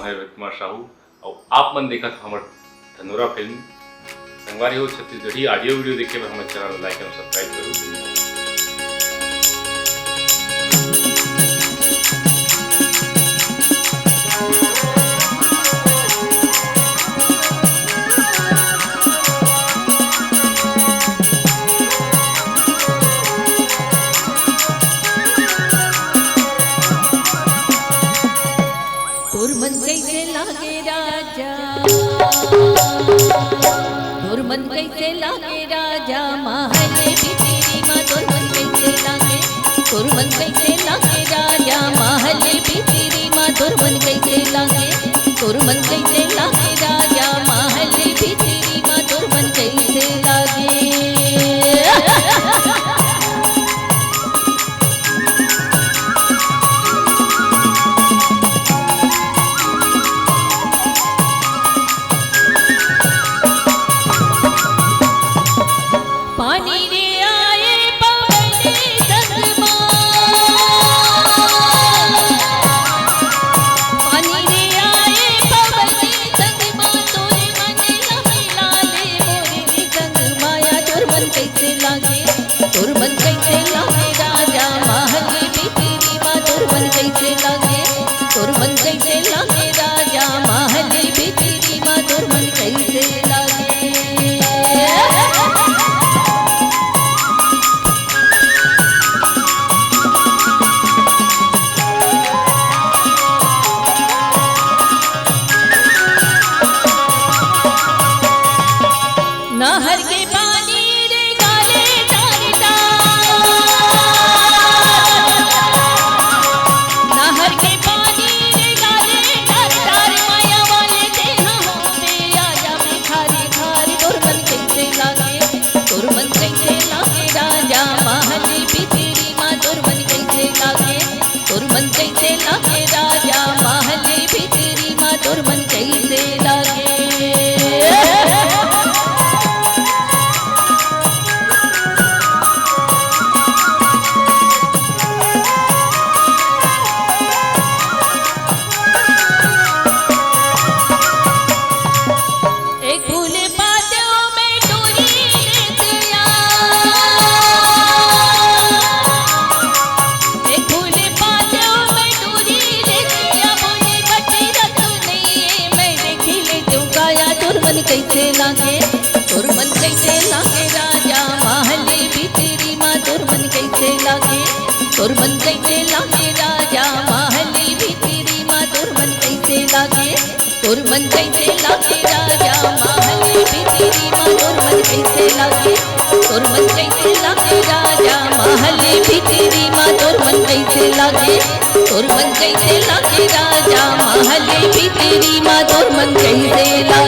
है रवि कुमार साहू और आप मन देखा था हमारे धनोरा फिल्म संगवारी हो छत्तीसगढ़ी ऑडियो वीडियो देखे हमारे चैनल लाइक और सब्सक्राइब करो। तोर मन कैसे लागे राजा, तोर मन कैसे लागे राजा महले भीतरी माँ तोर मन कैसे लागे, तोर मन कैसे लागे राजा महले भीतरी माँ तोर मन कैसे लागे, तोर मन कैसे लागे राजा महले भीतरी माँ तोर मन कैसे लागे। पानी रे आए पवन संगमा, पानी रे आए पवन संगमा तोरे मन लहला ले मोरे संग माया तोर मन कैसे लागे, तोर मन कैसे लागे राजा महले भीतरी माँ तोर मन कैसे लागे, तोर मन कैसे लागे राजा महले भीतरी माँ तोर मन कैसे लागे। नहर के पानी रे गाले डालता, नहर के पानी रे गाले डालता माया वाले देहा होवे आजा में खारे खारे तोर मन कैसे लागे, तोर मन कैसे लागे राजा महले भीतरी माँ तोर मन कैसे लागे, तोर मन कैसे लागे राजा महले भीतरी माँ तोर मन कैसे लागे। कैसे लागे, तोर मन कैसे लागे राजा महले भीतरी माँ तोर मन कैसे लागे, तोर मन कैसे लागे राजा महले भीतरी माँ तोर मन कैसे लागे, तोर मन कैसे लागे राजा महले भीतरी माँ तोर मन कैसे लागे, तोर मन कैसे लागे राजा महले भीतरी माँ तोर मन कैसे लागे, तोर मन कैसे लागे राजा महले भीतरी माँ तोर मन कैसे लागे।